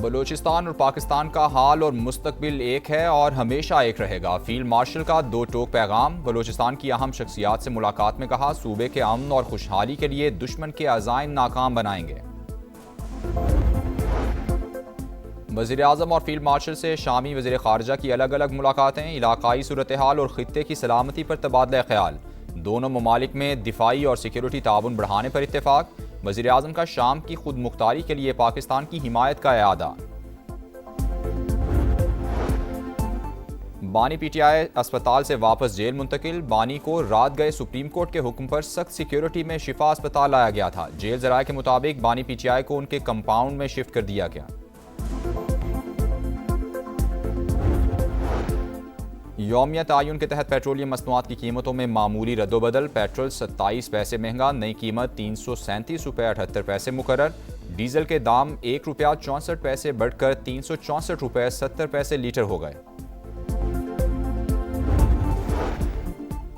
बलूचिस्तान और पाकिस्तान का हाल और मुस्तकबिल एक है और हमेशा एक रहेगा। फील्ड मार्शल का दो टोक पैगाम। बलूचिस्तान की अहम शख्सियात से मुलाकात में कहा, सूबे के अमन और खुशहाली के लिए दुश्मन के अज़ाइम नाकाम बनाएंगे। वज़ीर आज़म और फील्ड मार्शल से शामी वज़ीर ख़ारजा की अलग अलग मुलाकातें। इलाकाई सूरत हाल और ख़ित्ते की सलामती पर तबादला ख्याल। दोनों ममालिक में दिफाई और सिक्योरिटी ताउन बढ़ाने पर इत्तेफाक। वज़ीर आज़म का शाम की खुद मुख्तारी के लिए पाकिस्तान की हिमायत का इरादा। बानी पीटीआई अस्पताल से वापस जेल मुंतकिल। बानी को रात गए सुप्रीम कोर्ट के हुक्म पर सख्त सिक्योरिटी में शिफा अस्पताल लाया गया था। जेल ज़राए के मुताबिक बानी पीटीआई को उनके कंपाउंड में शिफ्ट कर दिया गया। यौमिया तायुन के तहत पेट्रोलियम मसनूआत की कीमतों में मामूली रद्दोबदल। पेट्रोल 27 पैसे महंगा, नई कीमत 337 रुपये 78 पैसे मुकर्रर। डीजल के दाम ₹1.64 बढ़कर 364 रुपये 70 पैसे लीटर हो गए।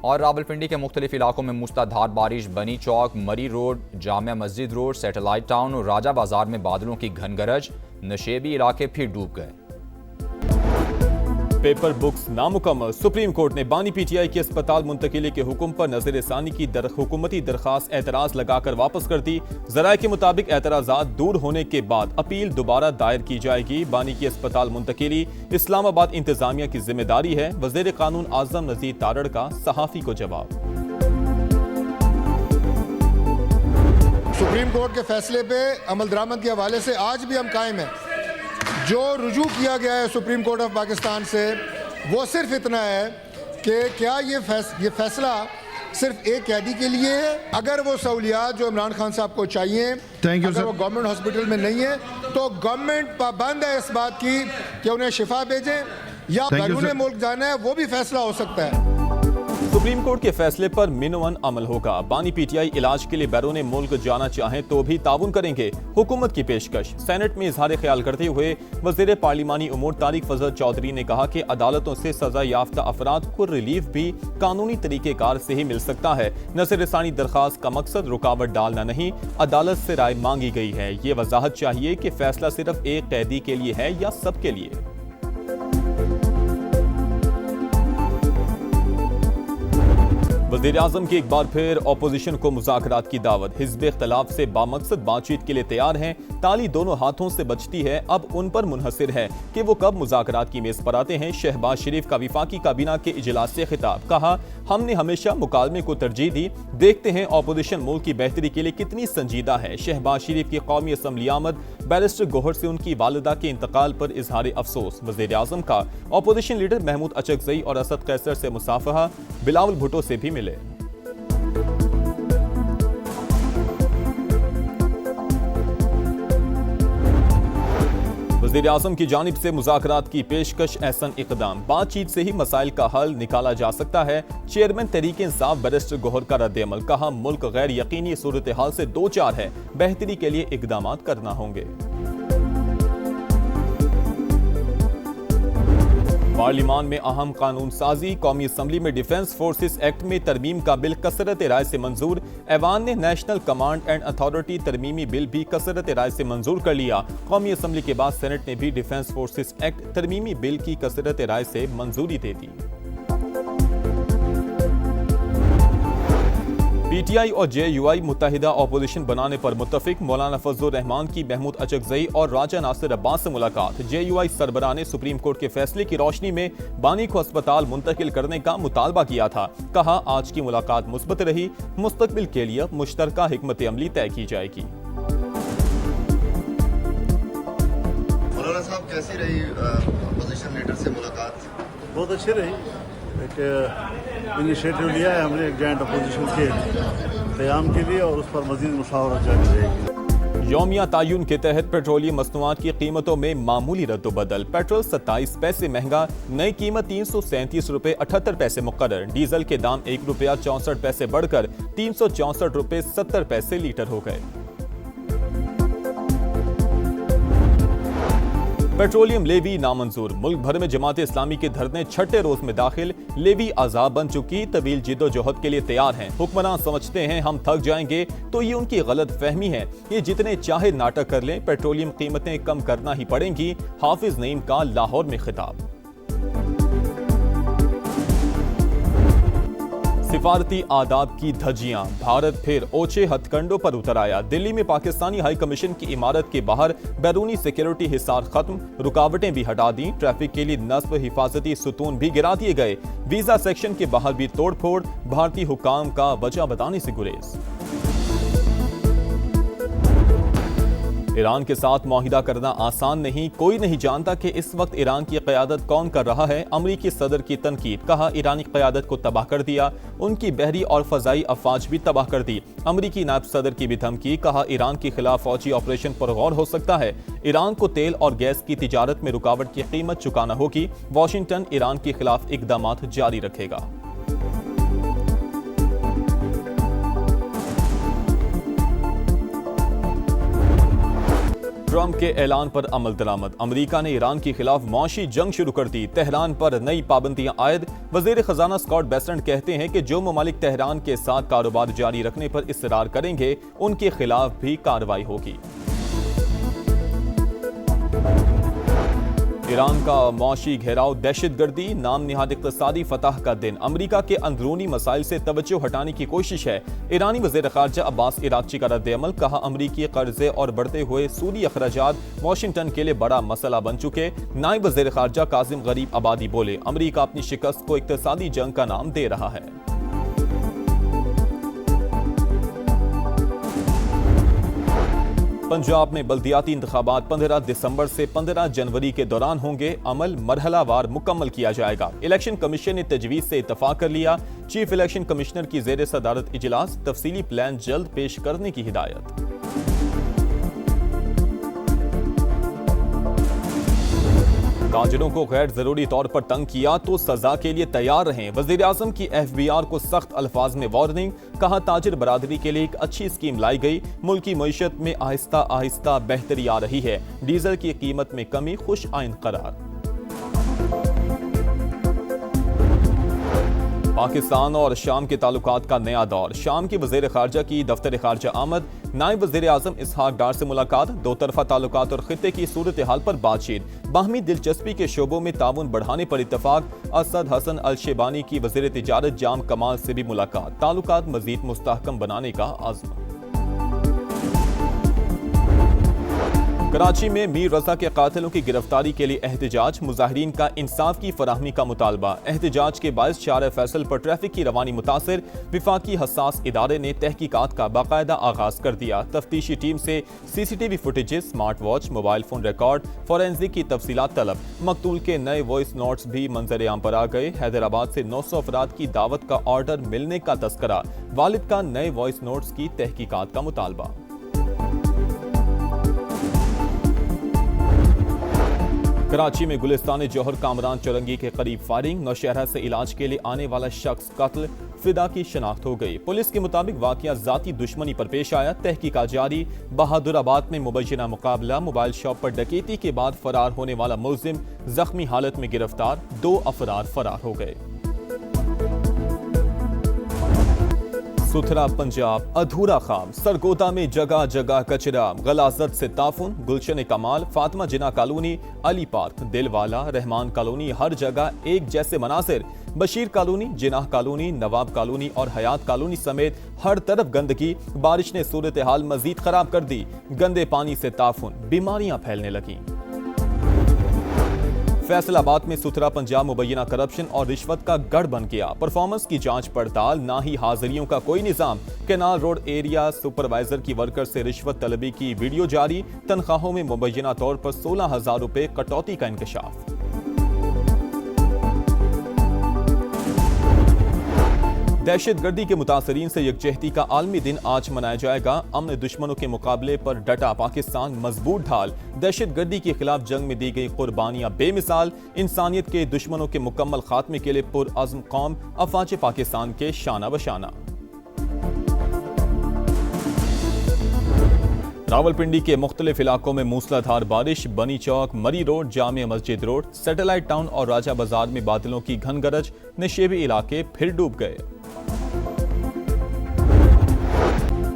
और रावलपिंडी के मुख्तलिफ इलाकों में मूसलाधार बारिश। बनी चौक, मरी road, Jamia Masjid road, satellite town और राजा बाजार में बादलों की घन गरज। नशेबी इलाके फिर डूब गए। पेपर बुक्स नामुकम्मल। सुप्रीम कोर्ट ने बानी पीटीआई के अस्पताल मुंतकिली के हुक्म पर नजर सानी की हुकूमती दरखास्त एतराज लगाकर वापस कर दी। जराये के मुताबिक एतराजात दूर होने के बाद अपील दोबारा दायर की जाएगी। बानी की अस्पताल मुंतकिली इस्लामाबाद इंतजामिया की जिम्मेदारी है। वज़ीर कानून आजम नज़ीर तारड़ का सहाफ़ी को जवाब। सुप्रीम कोर्ट के फैसले पे अमल दरामद के हवाले से आज भी हम कायम हैं। जो रुजू किया गया है सुप्रीम कोर्ट ऑफ पाकिस्तान से वो सिर्फ इतना है कि क्या ये फैसला सिर्फ एक कैदी के लिए है। अगर वो सहूलियात जो इमरान खान साहब को चाहिए अगर वो गवर्नमेंट हॉस्पिटल में नहीं है तो गवर्नमेंट पाबंद है इस बात की कि उन्हें शिफा भेजें या बैरून मुल्क जाना है, वो भी फैसला हो सकता है। सुप्रीम कोर्ट के फैसले पर मिनवन अमल होगा। बानी पीटीआई इलाज के लिए बैरून मुल्क जाना चाहें तो भी ताउन करेंगे। हुकूमत की पेशकश। सेनेट में इजहार ख्याल करते हुए वजीर पार्लिमानी उमूर तारिक फजल चौधरी ने कहा कि अदालतों से सजा याफ्ता अफराद को रिलीफ भी कानूनी तरीकेकार से ही मिल सकता है। नजर रसानी दरखास्त का मकसद रुकावट डालना नहीं, अदालत से राय मांगी गई है। ये वजाहत चाहिए कि फैसला सिर्फ एक कैदी के लिए है या सबके लिए। वज़ीर आज़म की एक बार फिर अपोजिशन को मुज़ाकरात की दावत। हिज़्ब इख्तिलाफ से बामकसद बातचीत के लिए तैयार हैं। ताली दोनों हाथों से बचती है, अब उन पर मुनहसिर है कि वो कब मुज़ाकरात की मेज़ पर आते हैं। शहबाज शरीफ का विफाकी काबीना के इजलास से खिताब। कहा, हमने हमेशा मुकालमे को तरजीह दी, देखते हैं अपोजिशन मुल्क की बेहतरी के लिए कितनी संजीदा है। शहबाज शरीफ की कौमी असम्बली आमद। बैरिस्टर गोहर से उनकी वालिदा के इंतकाल पर इजहार अफसोस। वज़ीर आज़म का अपोजिशन लीडर महमूद अचकज़ई और असद कैसर से मुसाफहा। बिलावल भुट्टो से भी मिले। वज़ीर आज़म की जानिब से मुज़ाकरात की पेशकश एहसन इक़दाम। बातचीत से ही मसाइल का हल निकाला जा सकता है। चेयरमैन तहरीक इंसाफ बैरिस्टर गोहर का रद्द-ए-अमल। कहा, मुल्क गैर यकीनी सूरत हाल से दो चार है, बेहतरी के लिए इक़दाम करना होंगे। पार्लिमान में अहम कानून साजी। कौमी असम्बली में डिफेंस फोर्सेस एक्ट में तरमीम का बिल कसरत राय से मंजूर। ऐवान ने नेशनल कमांड एंड अथॉरिटी तरमीमी बिल भी कसरत राय से मंजूर कर लिया। कौमी असम्बली के बाद सेनेट ने भी डिफेंस फोर्सेस एक्ट तरमीमी बिल की कसरत राय से मंजूरी दे दी। पीटीआई और जेयूआई मुत्तहिदा अपोजिशन बनाने पर मुत्तफिक। मौलाना फजलुर रहमान की महमूद अचकज़ई और राजा नासिर अब्बास से मुलाकात। जेयूआई सरबराह ने सुप्रीम कोर्ट के फैसले की रोशनी में बानी को अस्पताल मुंतकिल करने का मुतालबा किया था। कहा, आज की मुलाकात मुस्बत रही, मुस्तकबिल के लिए मुश्तरका हिकमत अमली तय की जाएगी। मौलाना साहब, कैसी रही अपोजिशन लीडर से मुलाकात? बहुत अच्छी रही। एक इनिशिएटिव लिया है हमने एक जॉइंट अपोजिशन के क़याम के लिए और उस पर मज़ीद मुशावरत जारी रहेगी। यौमिया तायुन के तहत पेट्रोलियम मसनूआत की कीमतों में मामूली रद्दोबदल। पेट्रोल 27 पैसे महंगा, नई कीमत 337 रुपये 78 पैसे मुकर्रर। डीजल के दाम ₹1.64 बढ़कर 364 रुपये 70 पैसे लीटर हो गए। पेट्रोलियम लेवी नामंजूर। मुल्क भर में जमात इस्लामी के धरने छठे रोज में दाखिल। लेवी आजाब बन चुकी, तवील जिद्दोजहद के लिए तैयार हैं। हुक्मरान समझते हैं हम थक जाएंगे, तो ये उनकी गलत फहमी है। ये जितने चाहे नाटक कर लें, पेट्रोलियम कीमतें कम करना ही पड़ेंगी। हाफिज नईम का लाहौर में खिताब। सिफारती आदाब की धज्जियां, भारत फिर ओछे हथकंडों पर उतर आया। दिल्ली में पाकिस्तानी हाई कमीशन की इमारत के बाहर बैरूनी सिक्योरिटी हिसार खत्म, रुकावटें भी हटा दी। ट्रैफिक के लिए नस्ब हिफाजती सुतून भी गिरा दिए गए। वीजा सेक्शन के बाहर भी तोड़फोड़, भारतीय हुकाम का वजह बताने से गुरेज। ईरान के साथ मुआहिदा करना आसान नहीं, कोई नहीं जानता कि इस वक्त ईरान की क़यादत कौन कर रहा है। अमरीकी सदर की तनकीद, कहा ईरानी क़यादत को तबाह कर दिया, उनकी बहरी और फ़ज़ाई अफवाज भी तबाह कर दी। अमरीकी नायब सदर की भी धमकी, कहा ईरान के खिलाफ फौजी ऑपरेशन पर गौर हो सकता है। ईरान को तेल और गैस की तिजारत में रुकावट की कीमत चुकाना होगी। वाशिंगटन ईरान के खिलाफ इक़दाम जारी रखेगा। ट्रंप के ऐलान पर अमल दरामद, अमरीका ने ईरान के खिलाफ मौशी जंग शुरू कर दी। तेहरान पर नई पाबंदियां आयद। वजीर खजाना स्कॉट बेसेंट कहते हैं कि जो ममालिक तेहरान के साथ कारोबार जारी रखने पर इसरार करेंगे, उनके खिलाफ भी कार्रवाई होगी। ईरान का मौशी घेराव, दहशतगर्दी, नाम निहाद इक़्तिसादी फतह का दिन। अमरीका के अंदरूनी मसाइल से तवज्जो हटाने की कोशिश है। ईरानी वज़ीर ख़ारजा अब्बास इराक़ची का रद्द-ए-अमल, कहा अमरीकी कर्जे और बढ़ते हुए सूदी अखराजात वाशिंगटन के लिए बड़ा मसला बन चुके। नायब वज़ीर ख़ारजा कासिम गरीब आबादी बोले, अमरीका अपनी शिकस्त को इक़्तिसादी जंग का नाम दे रहा है। पंजाब में बल्दियाती इंतखाबात 15 दिसंबर से 15 जनवरी के दौरान होंगे। अमल मरहलावार मुकम्मल किया जाएगा। इलेक्शन कमीशन ने तजवीज़ से इत्तफाक कर लिया। चीफ इलेक्शन कमिश्नर की ज़ेर सदारत इजलास, तफसीली प्लान जल्द पेश करने की हिदायत। ताजिरों को गैर जरूरी तौर पर तंग किया तो सजा के लिए तैयार रहें। वजीर आजम की FBR को सख्त अल्फाज में वार्निंग, कहा ताजिर बरादरी के लिए एक अच्छी स्कीम लाई गई। मुल्की मईशत में आहिस्ता आहिस्ता बेहतरी आ रही है। डीजल की कीमत में कमी खुश आइंद करार। पाकिस्तान और शाम के ताल्लुकात का नया दौर। शाम के वज़ीर ख़ारजा की दफ्तर ख़ारजा आमद, नायब वज़ीर आज़म इसहाक डार से मुलाकात, दो तरफ़ा ताल्लुकात और ख़ित्ते की सूरत हाल पर बातचीत। बाहमी दिलचस्पी के शोबों में ताउन बढ़ाने पर इत्तफाक। असद हसन अल शेबानी की वज़ीर तिजारत जाम कमाल से भी मुलाकात, ताल्लुकात मज़ीद मुस्तहकम बनाने का आज़म। कराची में मीर रजा के कातिलों की गिरफ्तारी के लिए एहतजाज, मुजाहिरीन का इंसाफ की फराहमी का मुतालबा। एहतजाज के बायस शार फैसल पर ट्रैफिक की रवानी मुतासिर। विफाकी हसास इदारे ने तहकीकात का बाकायदा आगाज कर दिया। तफ्तीशी टीम से CCTV footages, smart watch, mobile phone record, forensic की तफसीलात तलब। मकतूल के नए वॉइस नोट्स भी मंजर आम पर आ गए। हैदराबाद से 900 अफराद की दावत का ऑर्डर मिलने का तस्करा। वालिद का नए वॉइस नोट्स की तहकीकात का मुतालबा। कराची में गुलिस्तान जौहर कामरान चौरंगी के करीब फायरिंग, नौशहरा से इलाज के लिए आने वाला शख्स कत्ल, फिदा की शनाख्त हो गई। पुलिस के मुताबिक वाकया जाती दुश्मनी पर पेश आया। तहकीकात जारी। बहादुराबाद में मुबैना मुकाबला, मोबाइल शॉप पर डकैती के बाद फरार होने वाला मुलजिम जख्मी हालत में गिरफ्तार, 2 अफराद फरार हो गए। सुथरा पंजाब अधूरा खाम, सरगोदा में जगह जगह कचरा, गलाजत से ताफुन। Gulshan Kamal, Fatima Jinnah colony, Ali park, Dilwala, Rahman colony, हर जगह एक जैसे मनासिर। Bashir colony, Jinnah colony, Nawab colony और हयात कॉलोनी समेत हर तरफ गंदगी। बारिश ने सूरत हाल मजीद खराब कर दी। गंदे पानी से ताफुन, बीमारियां फैलने लगी। फैसलाबाद में सुथरा पंजाब मुबैना करप्शन और रिश्वत का गढ़ बन गया। परफॉर्मेंस की जांच पड़ताल, ना ही हाजिरियों का कोई निजाम। कैनाल रोड एरिया सुपरवाइजर की वर्कर से रिश्वत तलबी की वीडियो जारी। तनख्वाहों में मुबैना तौर पर 16,000 रुपए कटौती का इंकशाफ। दहशतगर्दी के मुतासरीन से यकजहती का आलमी दिन आज मनाया जाएगा। अमन दुश्मनों के मुकाबले पर डटा पाकिस्तान, मजबूत ढाल। दहशतगर्दी के खिलाफ जंग में दी गई कुर्बानियां बेमिसाल। इंसानियत के दुश्मनों के मुकम्मल खात्मे के लिए पुरअज़्म कौम, अफवाज पाकिस्तान के शाना बशाना। रावलपिंडी के मुख्तलिफ इलाकों में मूसलाधार बारिश, बनी चौक, मरी road, Jamia Masjid road, satellite town और राजा बाजार में बादलों की घन गरज, नशेबी इलाके फिर डूब गए।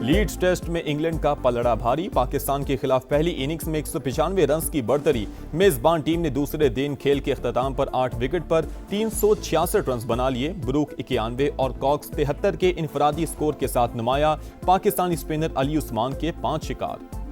लीड्स टेस्ट में इंग्लैंड का पलड़ा भारी, पाकिस्तान के खिलाफ पहली इनिंग्स में 195 रन की बढ़तरी। मेजबान टीम ने दूसरे दिन खेल के अख्ताम पर 8 विकेट पर 366 रन बना लिए। ब्रूक 91 और कॉक्स 73 के इनफरादी स्कोर के साथ नुमाया। पाकिस्तानी स्पिनर अली उस्मान के 5 शिकार।